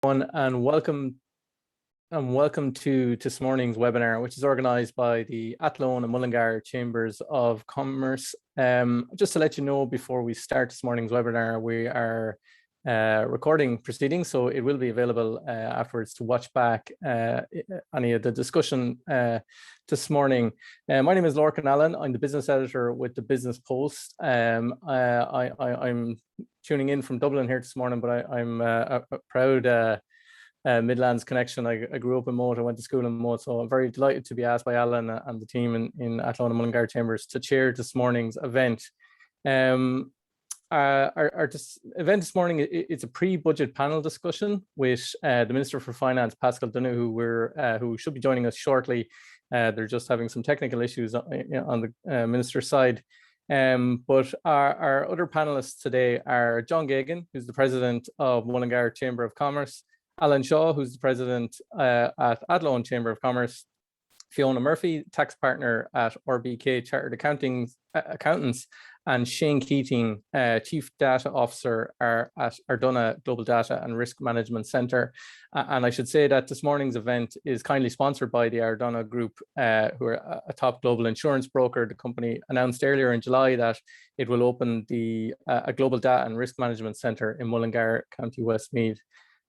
And welcome to this morning's webinar, which is organised by the Athlone and Mullingar Chambers of Commerce. Just to let you know, before we start this morning's webinar, we are recording proceedings, so it will be available afterwards to watch back any of the discussion this morning. My name is Lorcan. I'm the business editor with the Business Post. I'm tuning in from Dublin here this morning, but I'm a proud Midlands connection. I grew up in Moat. I went to school in Moat, so I'm very delighted to be asked by Alan and the team in Athlone and Mullingar Chambers to chair this morning's event. Our event this morning, it's a pre-budget panel discussion with the Minister for Finance, Paschal Donohoe, who should be joining us shortly. They're just having some technical issues on the minister's side. But our other panelists today are Geoghegan, who's the president of Mullingar Chamber of Commerce, Alan Shaw, who's the president at Athlone Chamber of Commerce, Fiona Murphy, tax partner at RBK Chartered Accountants, and Shane Keating, Chief Data Officer at Ardonagh Global Data and Risk Management Centre. And I should say that this morning's event is kindly sponsored by the Ardonagh Group, who are a top global insurance broker. The company announced earlier in July that it will open a Global Data and Risk Management Centre in Mullingar, County Westmeath.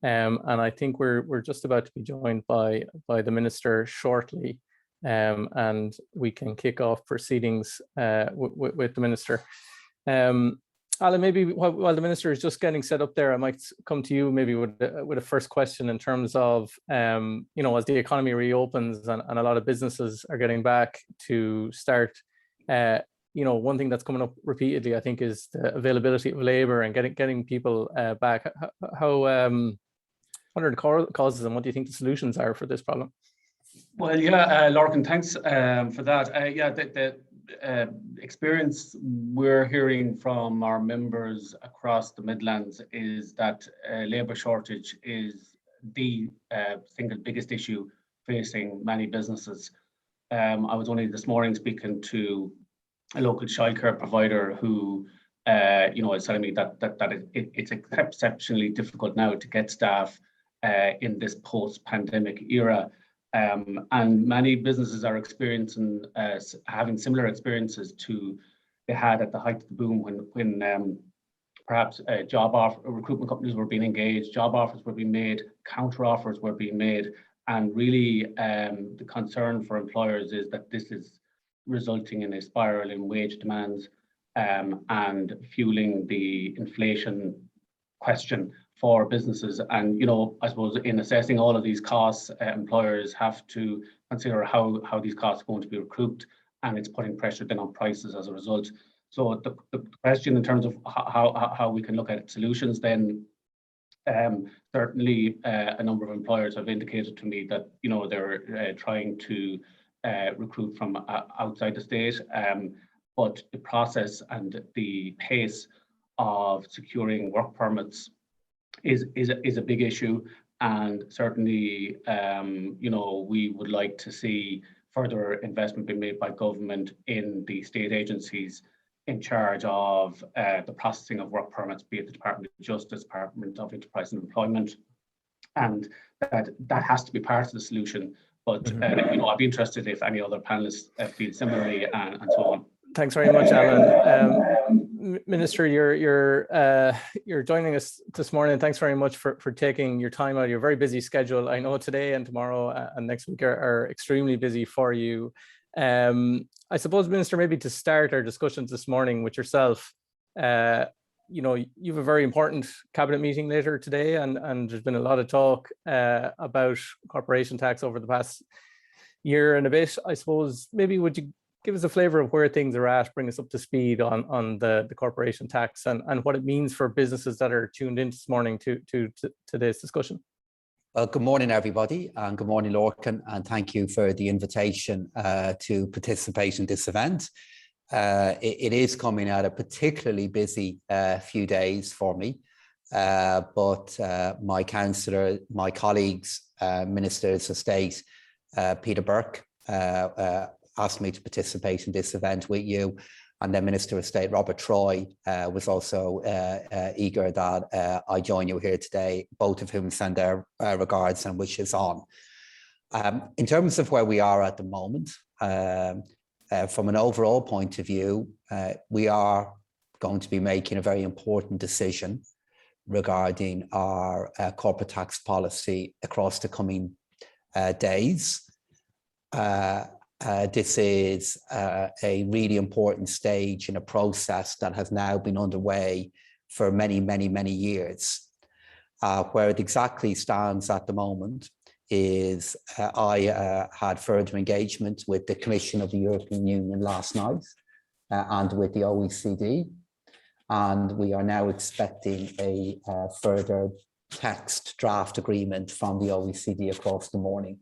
And I think we're just about to be joined by the Minister shortly. And we can kick off proceedings with the Minister. Alan, maybe while the Minister is just getting set up there, I might come to you maybe with a first question in terms of, as the economy reopens and a lot of businesses are getting back to start, one thing that's coming up repeatedly, I think, is the availability of labour and getting people back. What are the causes and what do you think the solutions are for this problem? Well, yeah, Lorcan, thanks for that. The experience we're hearing from our members across the Midlands is that labour shortage is the single biggest issue facing many businesses. I was only this morning speaking to a local childcare provider who, is telling me that it's exceptionally difficult now to get staff in this post-pandemic era. And many businesses are experiencing having similar experiences to they had at the height of the boom when perhaps recruitment companies were being engaged, job offers were being made, counter offers were being made, and really the concern for employers is that this is resulting in a spiral in wage demands and fueling the inflation question for businesses. And, I suppose in assessing all of these costs, employers have to consider how these costs are going to be recouped, and it's putting pressure then on prices as a result. So the question in terms of how we can look at solutions then, certainly a number of employers have indicated to me that, they're trying to recruit from outside the state, but the process and the pace of securing work permits is a big issue, and certainly we would like to see further investment being made by government in the state agencies in charge of the processing of work permits, be it the Department of Justice, Department of Enterprise and Employment, and that has to be part of the solution. But I'd be interested if any other panelists feel similarly and so on. Thanks very much, Alan. Minister, you're joining us this morning. Thanks very much for taking your time out of your very busy schedule. I know today and tomorrow and next week are extremely busy for you. I suppose, Minister, maybe to start our discussions this morning with yourself, you have a very important cabinet meeting later today, and there's been a lot of talk about corporation tax over the past year and a bit. I suppose maybe would you give us a flavour of where things are at, bring us up to speed on the corporation tax and what it means for businesses that are tuned in this morning to today's discussion. Well, good morning, everybody, and good morning, Lorcan, and thank you for the invitation to participate in this event. It is coming at a particularly busy few days for me, but my councillor, my colleagues, Ministers of State, Peter Burke, asked me to participate in this event with you. And then Minister of State Robert Troy was also eager that I join you here today, both of whom send their regards and wishes on. In terms of where we are at the moment, from an overall point of view, we are going to be making a very important decision regarding our corporate tax policy across the coming days. This is a really important stage in a process that has now been underway for many, many, many years. Where it exactly stands at the moment is I had further engagement with the Commission of the European Union last night and with the OECD. And we are now expecting a further text draft agreement from the OECD across the morning.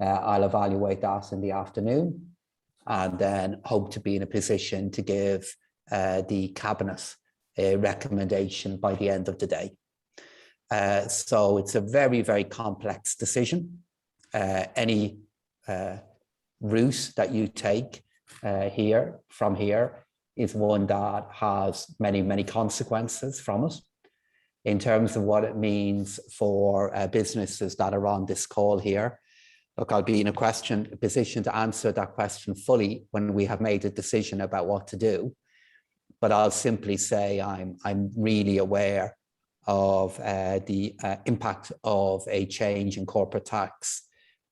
I'll evaluate that in the afternoon and then hope to be in a position to give the Cabinet a recommendation by the end of the day. So it's a very, very complex decision. Any route that you take from here is one that has many, many consequences from it in terms of what it means for businesses that are on this call here. Look, I'll be in a position to answer that question fully when we have made a decision about what to do. But I'll simply say I'm really aware of the impact of a change in corporate tax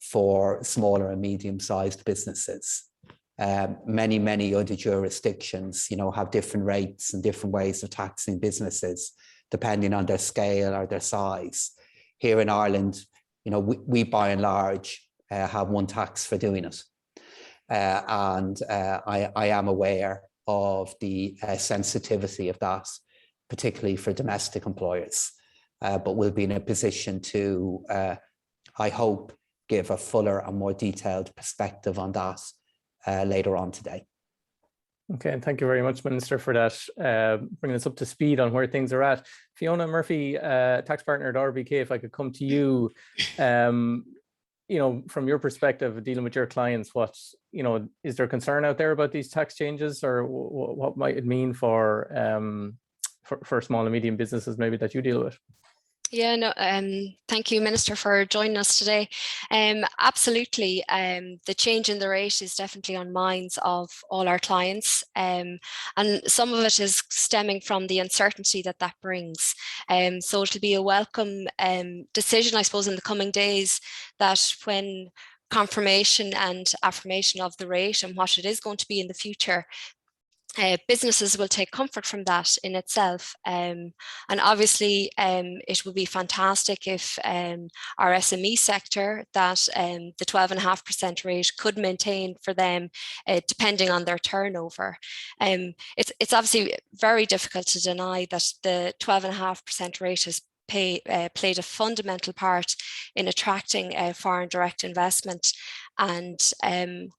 for smaller and medium-sized businesses. Many, many other jurisdictions, have different rates and different ways of taxing businesses, depending on their scale or their size. Here in Ireland, we by and large have one tax for doing it. And I am aware of the sensitivity of that, particularly for domestic employers, but we'll be in a position to, I hope, give a fuller and more detailed perspective on that later on today. Okay, and thank you very much, Minister, for that, bringing us up to speed on where things are at. Fiona Murphy, tax partner at RBK, if I could come to you, from your perspective, dealing with your clients, is there concern out there about these tax changes, or what might it mean for small and medium businesses maybe that you deal with? Yeah, no, thank you, Minister, for joining us today. Absolutely, the change in the rate is definitely on minds of all our clients, and some of it is stemming from the uncertainty that brings. So it'll be a welcome decision, I suppose, in the coming days, that when confirmation and affirmation of the rate and what it is going to be in the future, businesses will take comfort from that in itself. And obviously it would be fantastic if our SME sector, that the 12.5% rate could maintain for them, depending on their turnover. It's obviously very difficult to deny that the 12.5% rate has played a fundamental part in attracting foreign direct investment. And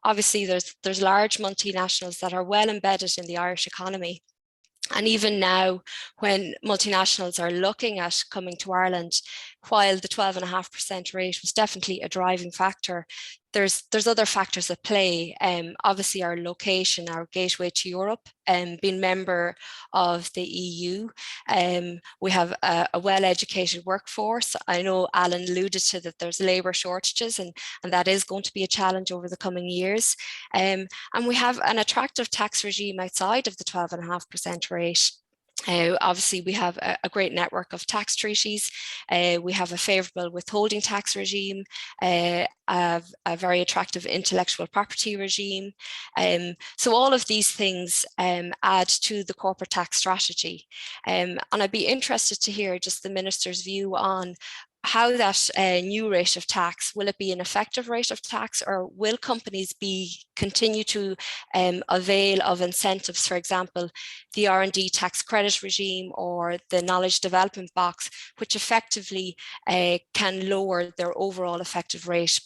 obviously there's large multinationals that are well embedded in the Irish economy. And even now, when multinationals are looking at coming to Ireland, while the 12.5% rate was definitely a driving factor, there's other factors at play. Obviously, our location, our gateway to Europe, being member of the EU, we have a well-educated workforce. I know Alan alluded to that there's labour shortages, and that is going to be a challenge over the coming years. And we have an attractive tax regime outside of the 12.5% rate. Obviously, we have a great network of tax treaties. We have a favourable withholding tax regime, a very attractive intellectual property regime. So all of these things add to the corporate tax strategy. And I'd be interested to hear just the Minister's view on how that new rate of tax, will it be an effective rate of tax, or will companies continue to avail of incentives, for example, the R&D tax credit regime or the knowledge development box, which effectively can lower their overall effective rate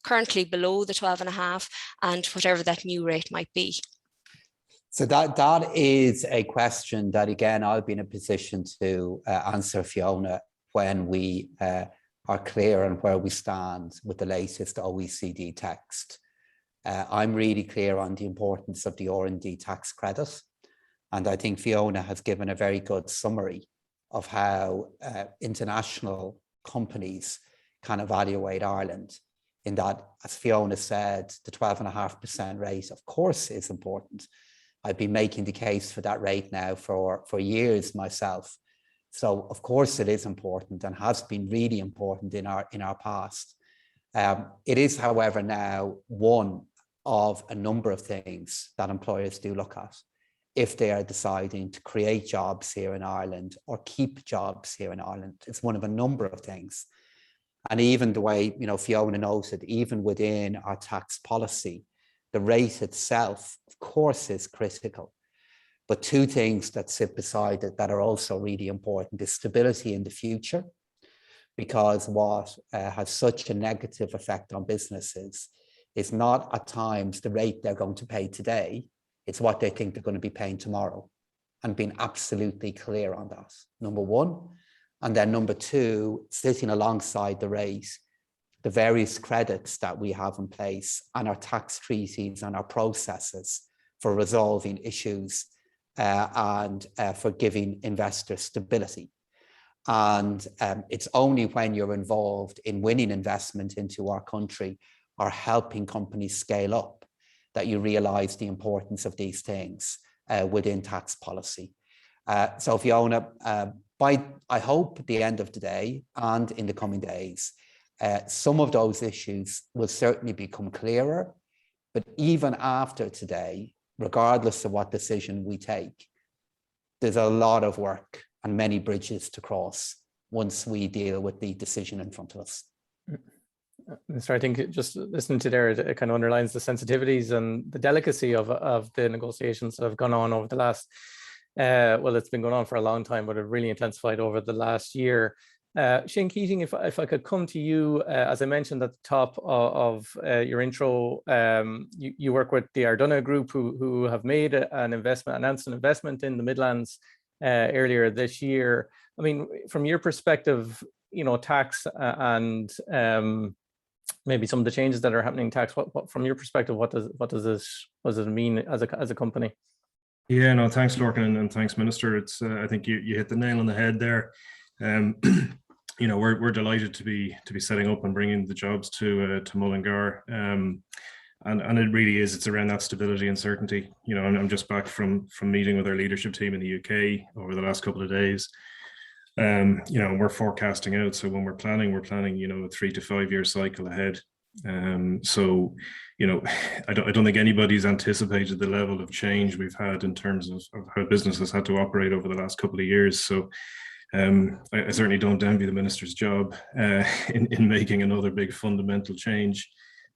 currently below the 12.5 and whatever that new rate might be? So that is a question that, again, I'll be in a position to answer, Fiona, when we are clear on where we stand with the latest OECD text. I'm really clear on the importance of the R&D tax credit. And I think Fiona has given a very good summary of how international companies can evaluate Ireland, in that, as Fiona said, the 12.5% rate, of course, is important. I've been making the case for that rate now for years myself. So, of course, it is important and has been really important in our past. It is, however, now one of a number of things that employers do look at if they are deciding to create jobs here in Ireland or keep jobs here in Ireland. It's one of a number of things. And even the way, Fiona noted, even within our tax policy, the rate itself, of course, is critical. But two things that sit beside it that are also really important is stability in the future, because what has such a negative effect on businesses is not at times the rate they're going to pay today, it's what they think they're going to be paying tomorrow, and being absolutely clear on that, number one. And then number two, sitting alongside the rate, the various credits that we have in place and our tax treaties and our processes for resolving issues and for giving investors stability. And it's only when you're involved in winning investment into our country or helping companies scale up that you realize the importance of these things within tax policy. So Fiona, I hope at the end of the day and in the coming days, some of those issues will certainly become clearer. But even after today, regardless of what decision we take, there's a lot of work and many bridges to cross once we deal with the decision in front of us. So I think just listening to there, it kind of underlines the sensitivities and the delicacy of the negotiations that have gone on over the last, well, it's been going on for a long time, but it really intensified over the last year. Shane Keating, if I could come to you, as I mentioned at the top of your intro, you work with the Ardonagh group who have made announced an investment in the Midlands earlier this year. I mean, from your perspective, tax and maybe some of the changes that are happening in tax, what from your perspective, what does it mean as a company? Yeah, no, thanks, Lorcan, and thanks, Minister. It's I think you hit the nail on the head there. We're delighted to be setting up and bringing the jobs to Mullingar, and it really is. It's around that stability and certainty. I'm just back from meeting with our leadership team in the UK over the last couple of days. We're forecasting out. So when we're planning a 3 to 5 year cycle ahead. So I don't think anybody's anticipated the level of change we've had in terms of how business has had to operate over the last couple of years. So I certainly don't envy the minister's job in making another big fundamental change,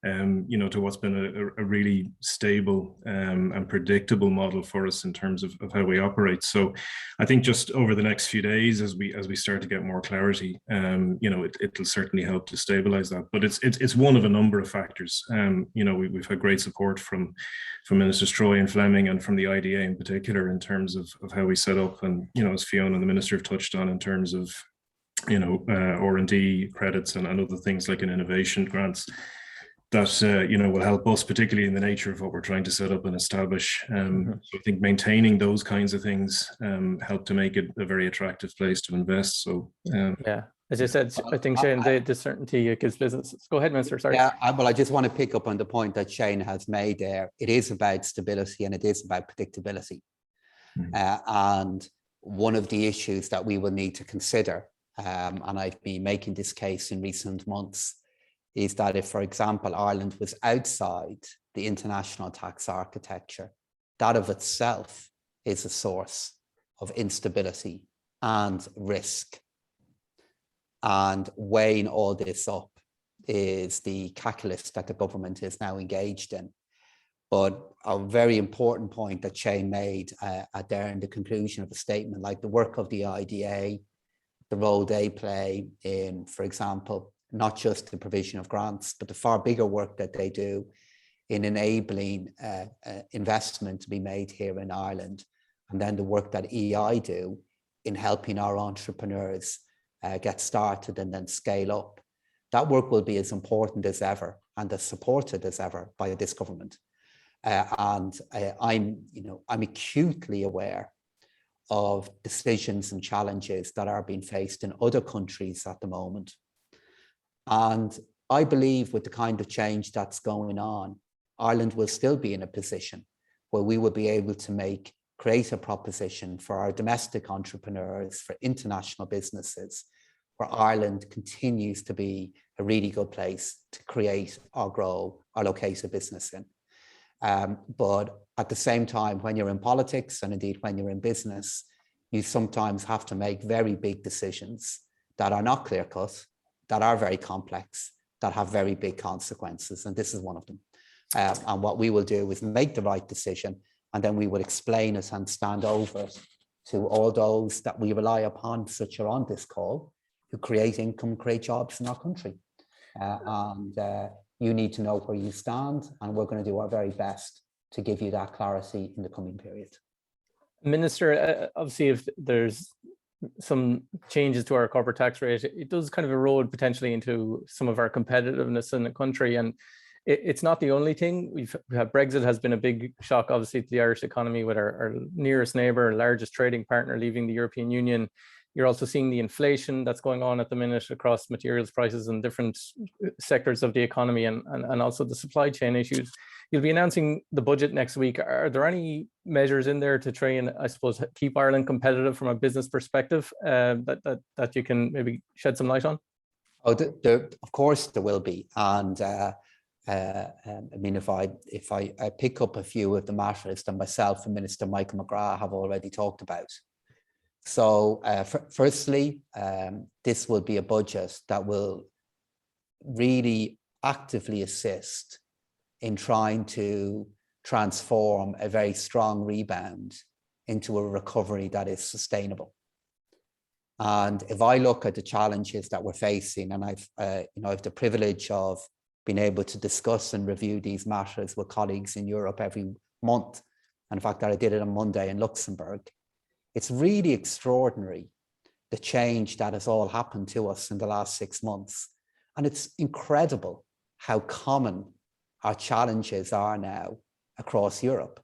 to what's been a really stable and predictable model for us in terms of how we operate. So I think just over the next few days, as we start to get more clarity, it'll certainly help to stabilize that. But it's one of a number of factors. We've had great support from Ministers Troy and Fleming and from the IDA in particular in terms of how we set up, and as Fiona and the Minister have touched on in terms of R&D credits and other things like an innovation grants that will help us, particularly in the nature of what we're trying to set up and establish. So I think maintaining those kinds of things help to make it a very attractive place to invest. So yeah, as I said, I think Shane, the certainty it gives businesses. Go ahead, Minister. Sorry. Yeah, I just want to pick up on the point that Shane has made there. It is about stability and it is about predictability. And one of the issues that we will need to consider, and I've been making this case in recent months, is that if, for example, Ireland was outside the international tax architecture, that of itself is a source of instability and risk. And weighing all this up is the calculus that the government is now engaged in. But a very important point that Shane made there in the conclusion of the statement, like the work of the IDA, the role they play in, for example, not just the provision of grants, but the far bigger work that they do in enabling investment to be made here in Ireland. And then the work that EI do in helping our entrepreneurs get started and then scale up. That work will be as important as ever and as supported as ever by this government. I'm acutely aware of decisions and challenges that are being faced in other countries at the moment. And I believe with the kind of change that's going on, Ireland will still be in a position where we will be able to create a proposition for our domestic entrepreneurs, for international businesses, where Ireland continues to be a really good place to create or grow or locate a business in. But at the same time, when you're in politics and indeed when you're in business, you sometimes have to make very big decisions that are not clear-cut, that are very complex, that have very big consequences. And this is one of them. And what we will do is make the right decision, and then we will explain it and stand over it to all those that we rely upon, such are on this call, who create income, create jobs in our country. You need to know where you stand, and we're going to do our very best to give you that clarity in the coming period. Minister, obviously, if there's some changes to our corporate tax rate, it does kind of erode potentially into some of our competitiveness in the country. And it's not the only thing. We've had Brexit has been a big shock, obviously, to the Irish economy, with our nearest neighbour, largest trading partner leaving the European Union. You're also seeing the inflation that's going on at the minute across materials prices and different sectors of the economy, and also the supply chain issues. You'll be announcing the budget next week. Are there any measures in there to try and, I suppose, keep Ireland competitive from a business perspective that you can maybe shed some light on? Oh, of course there will be. And I mean, if I pick up a few of the matters that myself and Minister Michael McGrath have already talked about. So firstly, this will be a budget that will really actively assist in trying to transform a very strong rebound into a recovery that is sustainable. And if I look at the challenges that we're facing, and I've the privilege of being able to discuss and review these matters with colleagues in Europe every month, and in fact, I did it on Monday in Luxembourg. It's really extraordinary, the change that has all happened to us in the last 6 months. And it's incredible how common our challenges are now across Europe.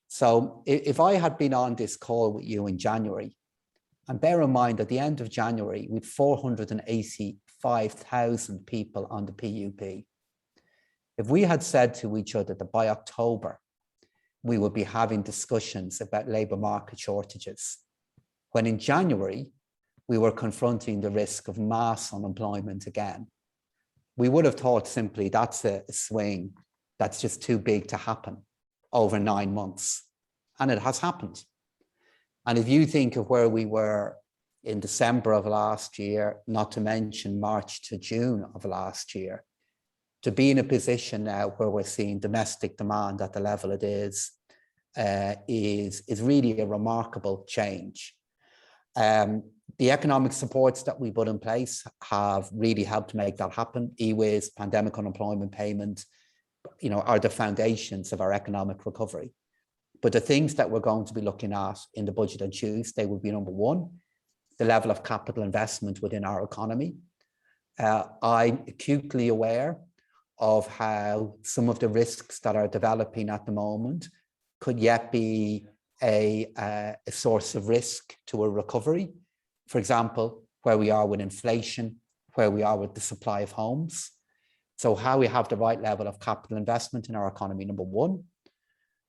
So if I had been on this call with you in January, and bear in mind at the end of January, we had 485,000 people on the PUP. If we had said to each other that by October, we would be having discussions about labour market shortages, when in January, we were confronting the risk of mass unemployment again, we would have thought simply that's a swing that's just too big to happen over 9 months. And it has happened. And if you think of where we were in December of last year, not to mention March to June of last year, to be in a position now where we're seeing domestic demand at the level it is really a remarkable change. The economic supports that we put in place have really helped make that happen. EWIS, pandemic unemployment payment, are the foundations of our economic recovery. But the things that we're going to be looking at in the budget on Tuesday will be, number one, the level of capital investment within our economy. I'm acutely aware of how some of the risks that are developing at the moment could yet be a source of risk to a recovery. For example, where we are with inflation, where we are with the supply of homes. So how we have the right level of capital investment in our economy, number one.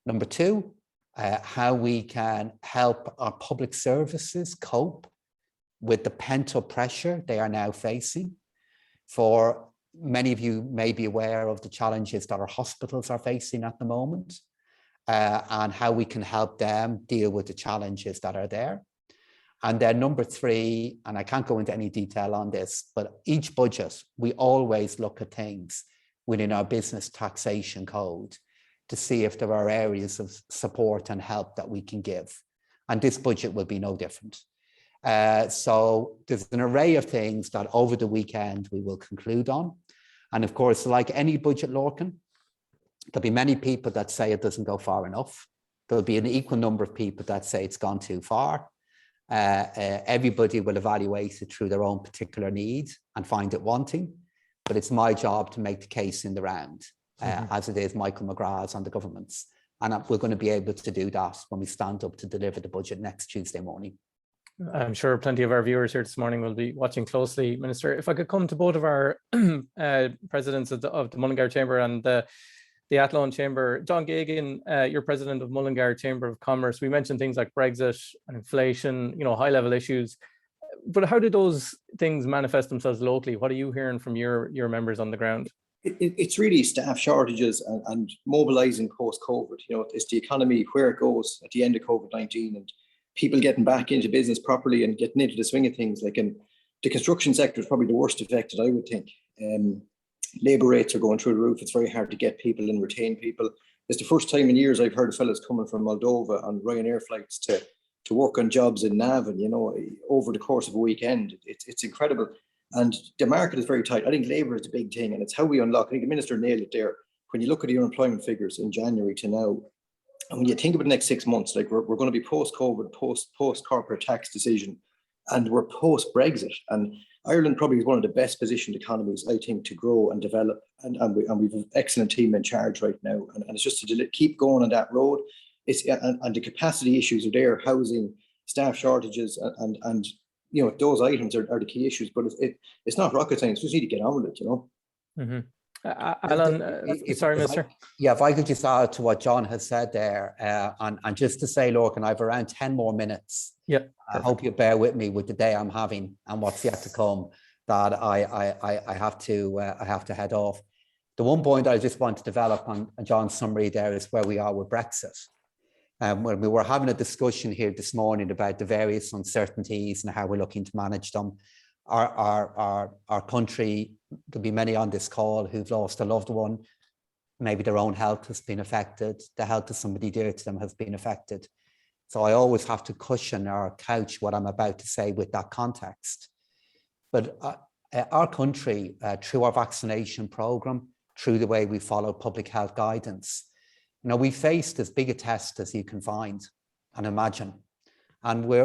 Number two, how we can help our public services cope with the pent-up pressure they are now facing. For many of you may be aware of the challenges that our hospitals are facing at the moment, and how we can help them deal with the challenges that are there. And then number three, and I can't go into any detail on this, but each budget, we always look at things within our business taxation code to see if there are areas of support and help that we can give. And this budget will be no different. So there's an array of things that over the weekend we will conclude on. And of course, like any budget, Lorcan, there'll be many people that say it doesn't go far enough. There'll be an equal number of people that say it's gone too far. Everybody will evaluate it through their own particular needs and find it wanting. but it's my job to make the case in the round, as it is Michael McGrath's and the government's. And we're going to be able to do that when we stand up to deliver the budget next Tuesday morning. I'm sure plenty of our viewers here this morning will be watching closely. Minister, if I could come to both of our presidents of the Mullingar Chamber and the Athlone Chamber. John Geoghegan, you're president of Mullingar Chamber of Commerce. We mentioned things like Brexit and inflation, high level issues. But how do those things manifest themselves locally? What are you hearing from your members on the ground? It's really staff shortages and mobilising post-COVID. It's the economy, where it goes at the end of COVID-19, and people getting back into business properly and getting into the swing of things. Like in the construction sector is probably the worst affected, I would think. Labour rates are going through the roof. It's very hard to get people and retain people. It's the first time in years I've heard of fellas coming from Moldova on Ryanair flights to work on jobs in Navan, over the course of a weekend. It's incredible. And the market is very tight. I think labour is a big thing, and it's how we unlock. I think the minister nailed it there. When you look at the unemployment figures in January to now, and when you think about the next 6 months, like we're going to be post-COVID, post-corporate tax decision, and we're post-Brexit. And Ireland probably is one of the best positioned economies, I think, to grow and develop. And we've an excellent team in charge right now. And it's just to keep going on that road. And the capacity issues are there, housing, staff shortages, and those items are the key issues. But it's not rocket science. We just need to get on with it, Mm-hmm. Alan, sorry, Minister. If I could just add to what John has said there, and just to say, Lorcan, I've around 10 more minutes. Yeah, I hope you bear with me with the day I'm having and what's yet to come, that I have to head off. The one point I just want to develop on John's summary there is where we are with Brexit. When we were having a discussion here this morning about the various uncertainties and how we're looking to manage them, our country, there'll be many on this call who've lost a loved one. Maybe their own health has been affected. The health of somebody dear to them has been affected. So I always have to cushion or couch what I'm about to say with that context. But our country, through our vaccination program, through the way we follow public health guidance, we faced as big a test as you can find and imagine. And we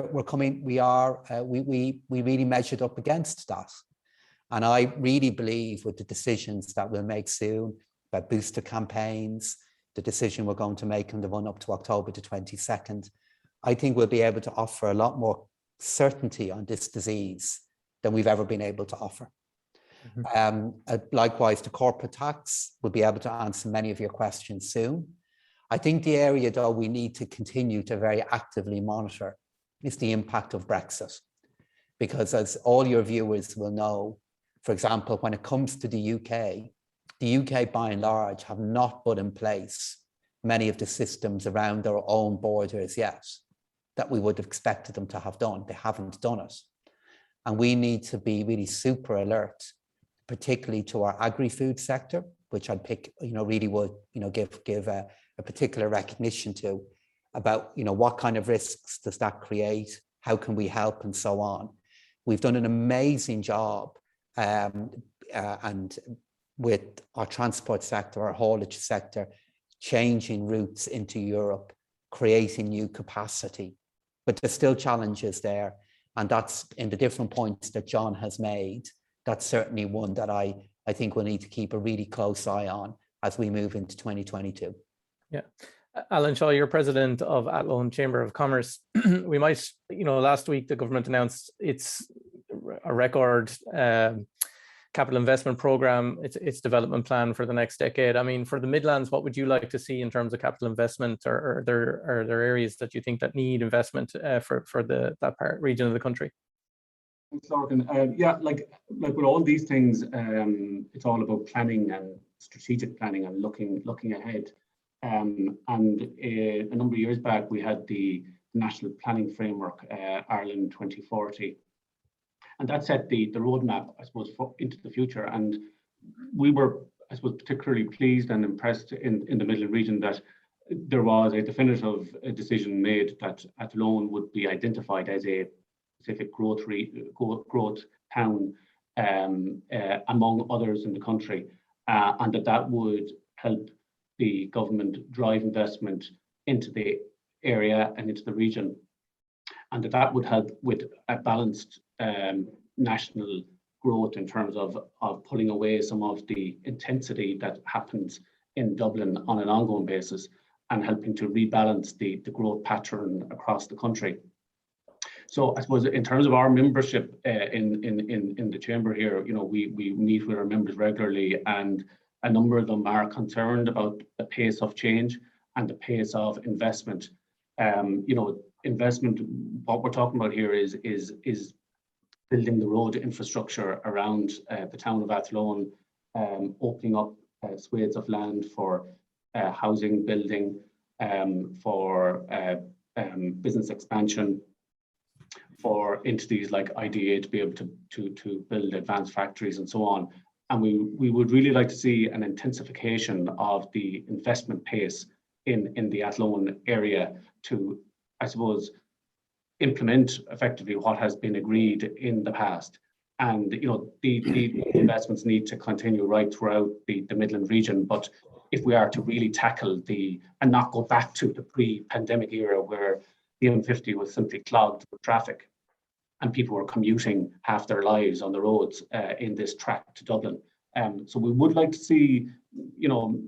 really measured up against that. And I really believe with the decisions that we'll make soon about booster campaigns, the decision we're going to make in the run up to October the 22nd, I think we'll be able to offer a lot more certainty on this disease than we've ever been able to offer. Mm-hmm. Likewise, the corporate tax, we'll be able to answer many of your questions soon. I think the area, though, we need to continue to very actively monitor is the impact of Brexit. Because as all your viewers will know, for example, when it comes to the UK by and large have not put in place many of the systems around their own borders yet that we would have expected them to have done. They haven't done it. And we need to be really super alert, particularly to our agri-food sector, which I'd pick, really would, give a particular recognition to about, what kind of risks does that create? How can we help and so on? We've done an amazing job and with our transport sector, our haulage sector, changing routes into Europe, creating new capacity. But there's still challenges there. And that's in the different points that John has made. That's certainly one that I think we'll need to keep a really close eye on as we move into 2022. Yeah. Alan Shaw, you're president of Athlone Chamber of Commerce. We might, last week the government announced a record capital investment program, its development plan for the next decade. I mean, for the Midlands, what would you like to see in terms of capital investment, or are there areas that you think that need investment for that region of the country? Thanks, Lorcan. Yeah, like with all these things, it's all about planning and strategic planning and looking ahead. And a number of years back, we had the National Planning Framework, Ireland 2040. And that set the roadmap, I suppose, into the future. And we were, I suppose, particularly pleased and impressed in the Midland region that there was a definitive decision made that Athlone would be identified as a specific growth town among others in the country, and that would help the government drive investment into the area and into the region, and that would help with a balanced national growth in terms of pulling away some of the intensity that happens in Dublin on an ongoing basis and helping to rebalance the growth pattern across the country. So I suppose in terms of our membership in the chamber here, you know, we meet with our members regularly, and a number of them are concerned about the pace of change and the pace of investment. You know, investment, what we're talking about here is building the road infrastructure around the town of Athlone, opening up swathes of land for housing, building, for business expansion, for entities like IDA to be able to build advanced factories and so on. And we would really like to see an intensification of the investment pace in the Athlone area to, I suppose, implement effectively what has been agreed in the past. And you know, the investments need to continue right throughout the Midland region. But if we are to really tackle and not go back to the pre-pandemic era where the M50 was simply clogged with traffic and people were commuting half their lives on the roads in this track to Dublin. So we would like to see, you know,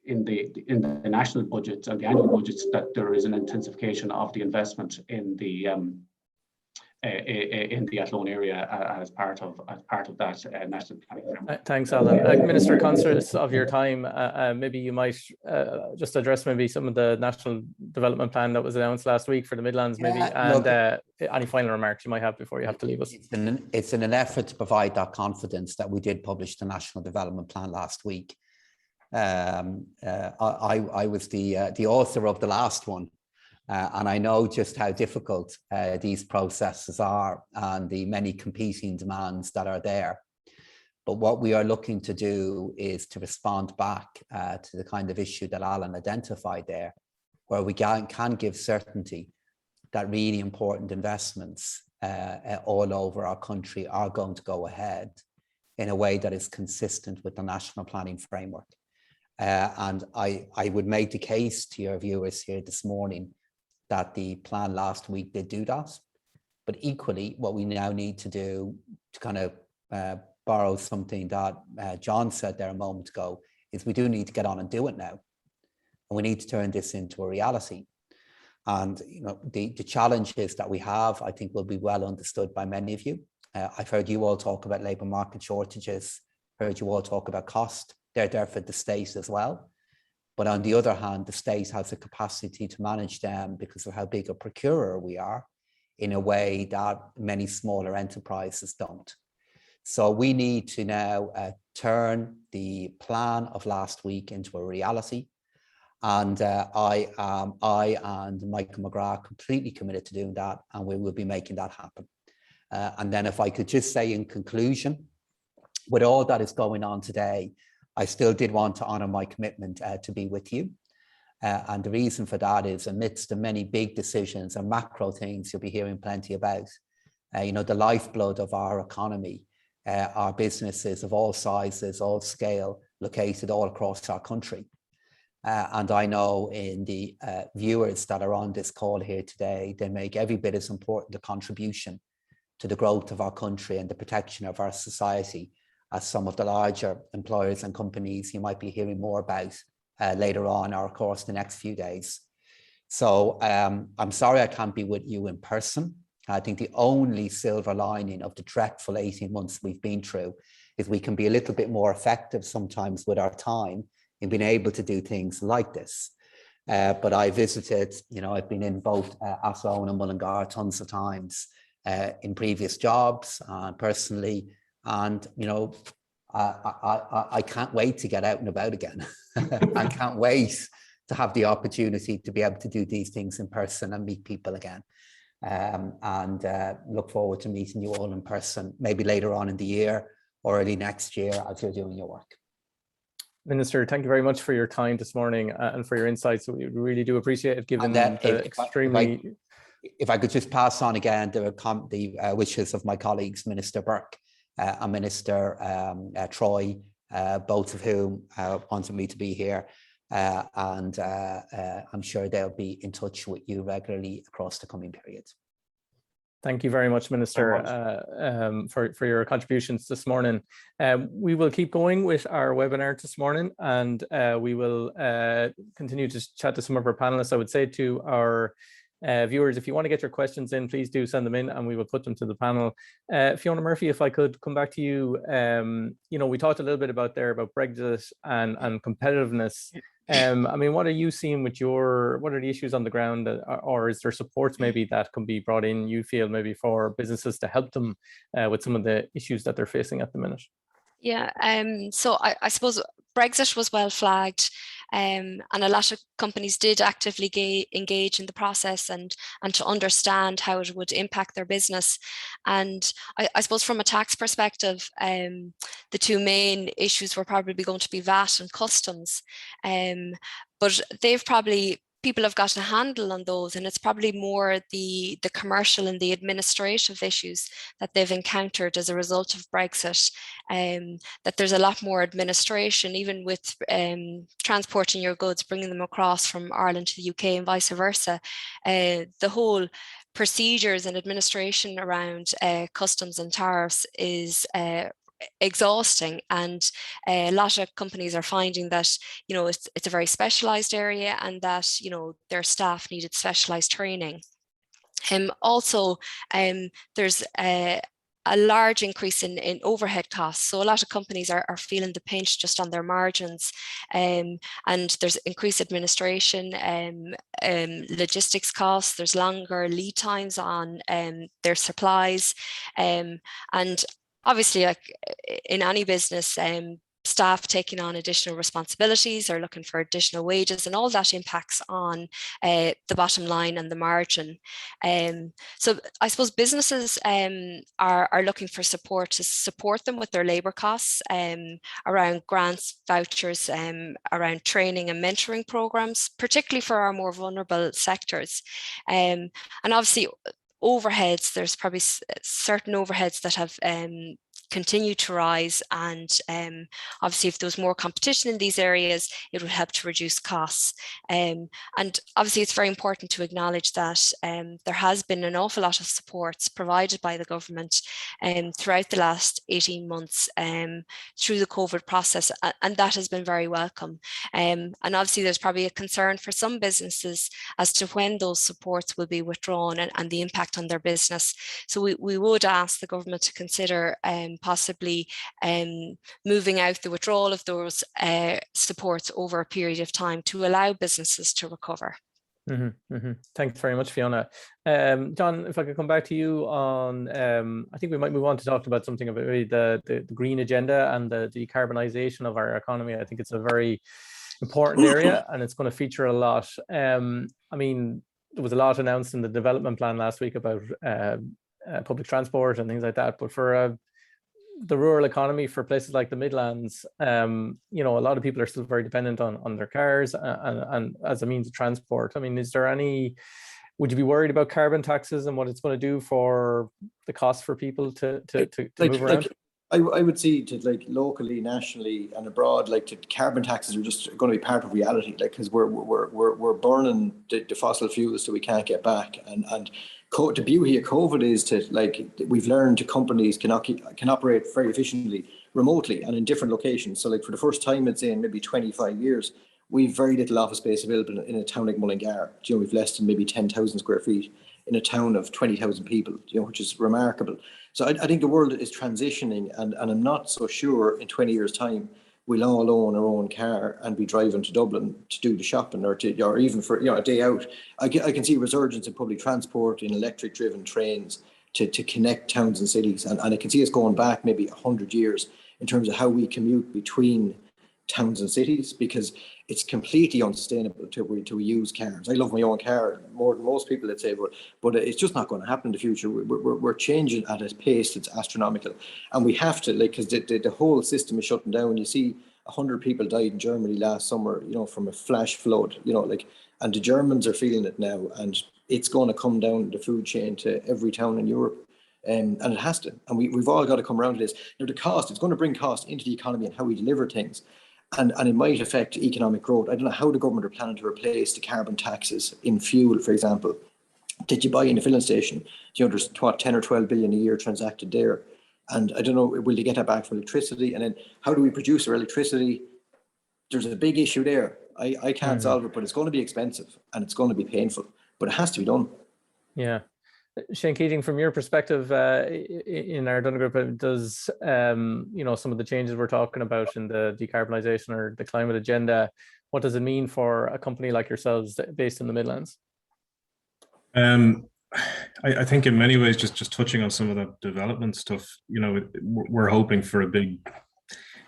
in the national budget and the annual budgets, that there is an intensification of the investment in the Athlone area as part of that national planning framework. Thanks, Alan. Minister, conscious of your time, maybe you might just address maybe some of the national development plan that was announced last week for the Midlands, maybe, and any final remarks you might have before you have to leave us. It's in an effort to provide that confidence that we did publish the national development plan last week. I was the author of the last one. And I know just how difficult these processes are and the many competing demands that are there. But what we are looking to do is to respond back to the kind of issue that Alan identified there, where we can give certainty that really important investments all over our country are going to go ahead in a way that is consistent with the national planning framework. And I would make the case to your viewers here this morning that the plan last week did do that. But equally, what we now need to do, to kind of borrow something that John said there a moment ago, is we do need to get on and do it now. And we need to turn this into a reality. And you know, the challenges that we have, I think, will be well understood by many of you. I've heard you all talk about labour market shortages, heard you all talk about cost. They're there for the state as well. But on the other hand, the state has the capacity to manage them because of how big a procurer we are in a way that many smaller enterprises don't. So we need to now turn the plan of last week into a reality. And I and Michael McGrath are completely committed to doing that, and we will be making that happen. And then if I could just say in conclusion, with all that is going on today, I still did want to honour my commitment to be with you. And the reason for that is amidst the many big decisions and macro things you'll be hearing plenty about, you know, the lifeblood of our economy, our businesses of all sizes, all scale, located all across our country. And I know in the viewers that are on this call here today, they make every bit as important a contribution to the growth of our country and the protection of our society as some of the larger employers and companies you might be hearing more about later on, or of course the next few days. So I'm sorry I can't be with you in person. I think the only silver lining of the dreadful 18 months we've been through is we can be a little bit more effective sometimes with our time in being able to do things like this. But I visited, you know, I've been in both Athlone and Mullingar tons of times in previous jobs personally. And, you know, I can't wait to get out and about again. I can't wait to have the opportunity to be able to do these things in person and meet people again. And look forward to meeting you all in person, maybe later on in the year or early next year as you're doing your work. Minister, thank you very much for your time this morning and for your insights. We really do appreciate it, given if I could just pass on again the wishes of my colleagues, Minister Burke and Minister Troy, both of whom wanted me to be here. And I'm sure they'll be in touch with you regularly across the coming periods. Thank you very much, Minister, for your contributions this morning. We will keep going with our webinar this morning, and we will continue to chat to some of our panelists. I would say to our viewers, if you want to get your questions in, please do send them in and we will put them to the panel. Fiona Murphy, if I could come back to you, we talked a little bit about Brexit and competitiveness. I mean, what are you seeing with what are the issues on the ground, or is there supports maybe that can be brought in, you feel, maybe for businesses to help them with some of the issues that they're facing at the minute? Yeah, so I suppose Brexit was well flagged, and a lot of companies did actively engage in the process and to understand how it would impact their business. And I suppose from a tax perspective, the two main issues were probably going to be VAT and customs, but people have got a handle on those, and it's probably more the commercial and the administrative issues that they've encountered as a result of Brexit, that there's a lot more administration, even with transporting your goods, bringing them across from Ireland to the UK and vice versa. The whole procedures and administration around customs and tariffs is exhausting, and a lot of companies are finding that it's a very specialized area, and that their staff needed specialized training. Also, there's a large increase in overhead costs, so a lot of companies are feeling the pinch just on their margins, and there's increased administration, logistics costs, there's longer lead times on their supplies, and obviously, like in any business, staff taking on additional responsibilities or looking for additional wages, and all that impacts on the bottom line and the margin. So I suppose businesses are looking for support to support them with their labour costs, around grants, vouchers, around training and mentoring programs, particularly for our more vulnerable sectors. And obviously, overheads, there's probably certain overheads that have continued to rise, and obviously if there was more competition in these areas, it would help to reduce costs. And obviously it's very important to acknowledge that there has been an awful lot of supports provided by the government throughout the last 18 months through the COVID process, and that has been very welcome. And obviously there's probably a concern for some businesses as to when those supports will be withdrawn and the impact on their business. So we would ask the government to consider possibly moving out the withdrawal of those supports over a period of time to allow businesses to recover. Thanks very much, Fiona. John, if I could come back to you on, I think we might move on to talk about something about the green agenda and the decarbonisation of our economy. I think it's a very important area, and it's going to feature a lot. I mean, there was a lot announced in the development plan last week about public transport and things like that, but for the rural economy, for places like the Midlands, a lot of people are still very dependent on their cars and as a means of transport. I mean, would you be worried about carbon taxes and what it's going to do for the cost for people to move around? I would see locally, nationally, and abroad, carbon taxes are just going to be part of reality, because we're burning the fossil fuels that we can't get back, and the beauty of COVID is we've learned companies can operate very efficiently remotely and in different locations. So for the first time in maybe 25 years, we've very little office space available in a town like Mullingar. We've less than maybe 10,000 square feet in a town of 20,000 people, which is remarkable. So I think the world is transitioning, and I'm not so sure in 20 years' time we'll all own our own car and be driving to Dublin to do the shopping or even for a day out. I can see a resurgence in public transport, in electric-driven trains to connect towns and cities, and I can see us going back maybe 100 years in terms of how we commute between towns and cities, because it's completely unsustainable to use cars. I love my own car more than most people, let's say, but it's just not going to happen in the future. We're changing at a pace that's astronomical, and we have to, because the whole system is shutting down. You see 100 people died in Germany last summer, from a flash flood, and the Germans are feeling it now, and it's going to come down the food chain to every town in Europe. And it has to, and we've all got to come around to this. The cost, it's going to bring cost into the economy and how we deliver things. And it might affect economic growth. I don't know how the government are planning to replace the carbon taxes in fuel, for example, that you buy in a filling station. You know, there's 10 or 12 billion a year transacted there. And I don't know, will you get that back for electricity? And then how do we produce our electricity? There's a big issue there. I can't solve it, but it's going to be expensive and it's going to be painful, but it has to be done. Yeah. Shane Keating, from your perspective in Ardonagh Group, does you know, some of the changes we're talking about in the decarbonisation or the climate agenda, what does it mean for a company like yourselves based in the Midlands? I think in many ways, just touching on some of that development stuff, you know, we're hoping for a big,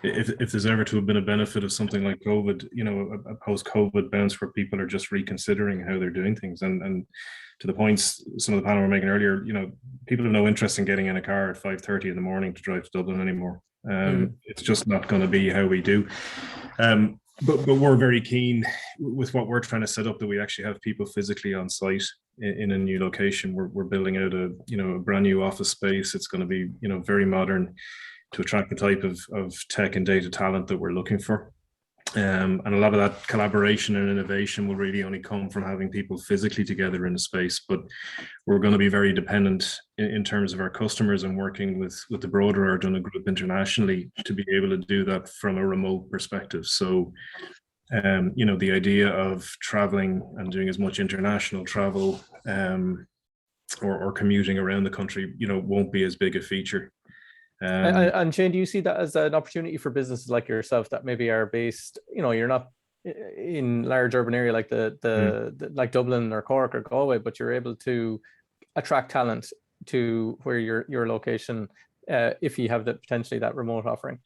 if there's ever to have been a benefit of something like COVID, you know, a post-COVID bounce where people are just reconsidering how they're doing things. And to the points some of the panel were making earlier, you know, people have no interest in getting in a car at 5:30 in the morning to drive to Dublin anymore. It's just not going to be how we do. But we're very keen with what we're trying to set up, that we actually have people physically on site in a new location. We're building out a brand new office space. It's going to be, you know, very modern to attract the type of tech and data talent that we're looking for. And a lot of that collaboration and innovation will really only come from having people physically together in a space. But we're going to be very dependent in terms of our customers and working with the broader Ardonagh Group internationally to be able to do that from a remote perspective. So, you know, the idea of traveling and doing as much international travel or commuting around the country, you know, won't be as big a feature. And Shane, do you see that as an opportunity for businesses like yourself that maybe are based, you know, you're not in large urban area like like Dublin or Cork or Galway, but you're able to attract talent to where your location if you have potentially that remote offering?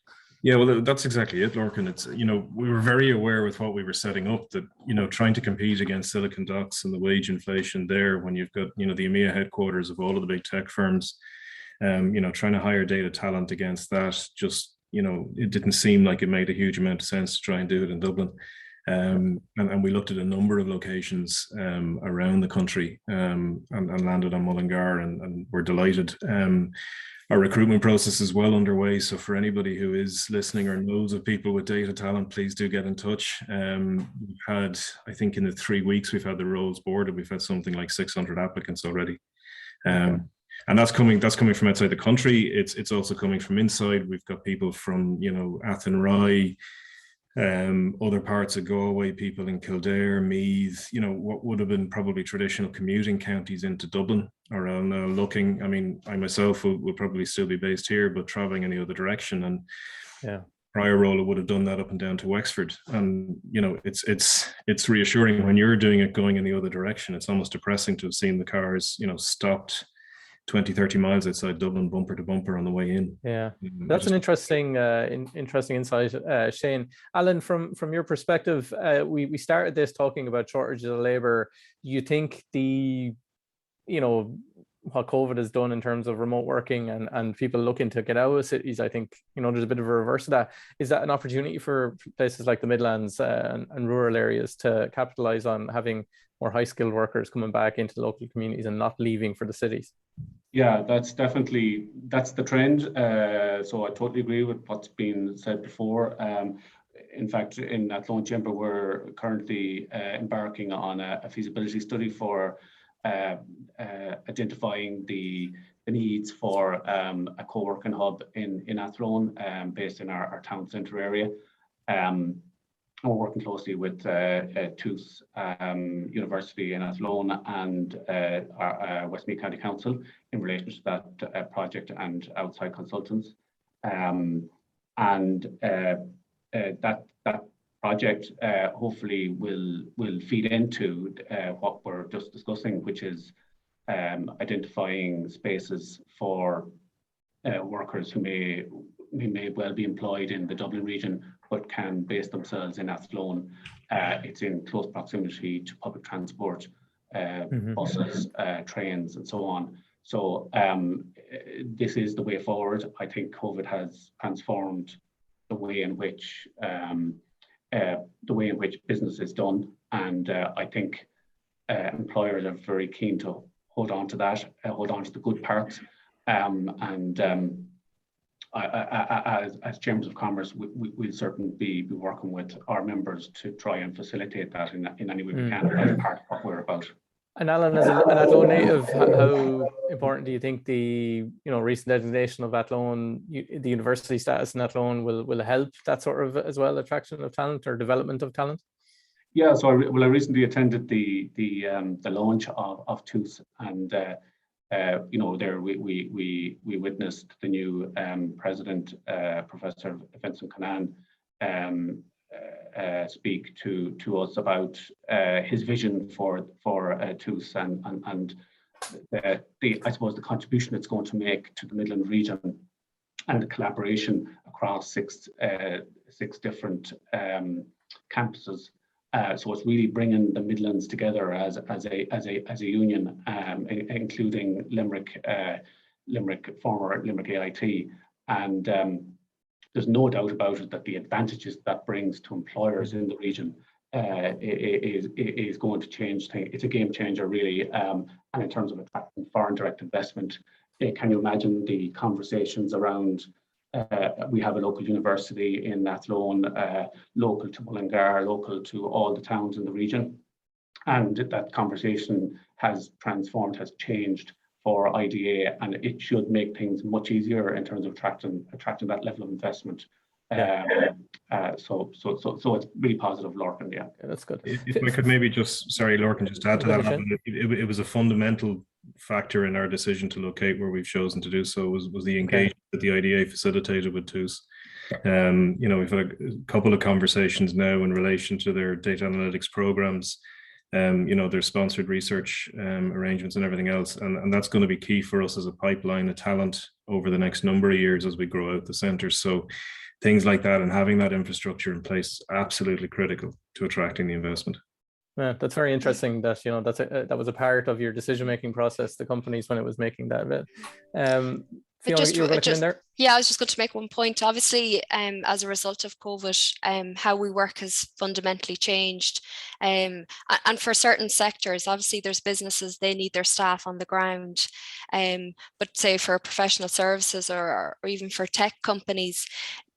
Yeah, well, that's exactly it, Lorcan. It's, you know, we were very aware with what we were setting up that, you know, trying to compete against Silicon Docs and the wage inflation there when you've got, you know, the EMEA headquarters of all of the big tech firms. You know, trying to hire data talent against that, just, you know, it didn't seem like it made a huge amount of sense to try and do it in Dublin. And we looked at a number of locations around the country and landed on Mullingar, and we're delighted. Our recruitment process is well underway. So for anybody who is listening or knows of people with data talent, please do get in touch. We've had, I think in the 3 weeks we've had the roles boarded, we've had something like 600 applicants already. And that's coming from outside the country. It's also coming from inside. We've got people from, you know, Athlone, other parts of Galway, people in Kildare, Meath, you know, what would have been probably traditional commuting counties into Dublin are now looking. I mean, I myself will probably still be based here, but traveling in the other direction. And yeah, prior role would have done that up and down to Wexford. And, you know, it's reassuring when you're doing it going in the other direction. It's almost depressing to have seen the cars, you know, stopped 20-30 miles outside Dublin, bumper to bumper on the way in. Yeah, that's an interesting insight, Shane. Alan, from your perspective, we started this talking about shortages of labour. Do you think what COVID has done in terms of remote working and people looking to get out of cities, I think, you know, there's a bit of a reverse of that. Is that an opportunity for places like the Midlands and rural areas to capitalise on having more high-skilled workers coming back into the local communities and not leaving for the cities? Yeah, that's the trend. So I totally agree with what's been said before. In fact, in Athlone Chamber, we're currently embarking on a feasibility study for identifying the needs for a co-working hub in Athlone, based in our town centre area. We're working closely with Tooth University in Athlone and Westmeath County Council in relation to that project and outside consultants. That project hopefully will feed into what we're just discussing, which is identifying spaces for workers who may well be employed in the Dublin region but can base themselves in Athlone. It's in close proximity to public transport, buses, trains, and so on. So this is the way forward. I think COVID has transformed the way in which business is done, and I think employers are very keen to hold on to that, hold on to the good parts, as Chambers of Commerce, we'll certainly be working with our members to try and facilitate that in any way we can. That's part of what we're about. And Alan, as an Athlone native, how important do you think the recent designation of Athlone, the university status in Athlone, will help that sort of as well attraction of talent or development of talent? Yeah, so I recently attended the launch of TOOS, and there we witnessed the new president, Professor Vincent Conan, speak to us about his vision for TOOS and I suppose the contribution it's going to make to the Midland region and the collaboration across six different campuses. So it's really bringing the Midlands together as a union, including Limerick, former Limerick AIT, and there's no doubt about it that the advantages that brings to employers in the region is going to change things. It's a game changer, really, and in terms of attracting foreign direct investment. Can you imagine the conversations around? We have a local university in Athlone, local to Mullingar, local to all the towns in the region. And that conversation has transformed, has changed for IDA, and it should make things much easier in terms of attracting that level of investment. So it's really positive, Lorcan. Yeah, that's good. If I could maybe Lorcan, just add to that, it was a fundamental factor in our decision to locate where we've chosen to do so was the engagement that the IDA facilitated with TOOS. We've had a couple of conversations now in relation to their data analytics programs, their sponsored research arrangements and everything else, and that's going to be key for us as a pipeline of talent over the next number of years as we grow out the centre. So things like that and having that infrastructure in place is absolutely critical to attracting the investment. Yeah, that's very interesting. That that was a part of your decision-making process, the companies, when it was making that bit. Fiona, you were going to come in there? Yeah, I was just going to make one point. Obviously, as a result of COVID, how we work has fundamentally changed. And for certain sectors, obviously there's businesses, they need their staff on the ground. But say for professional services or even for tech companies,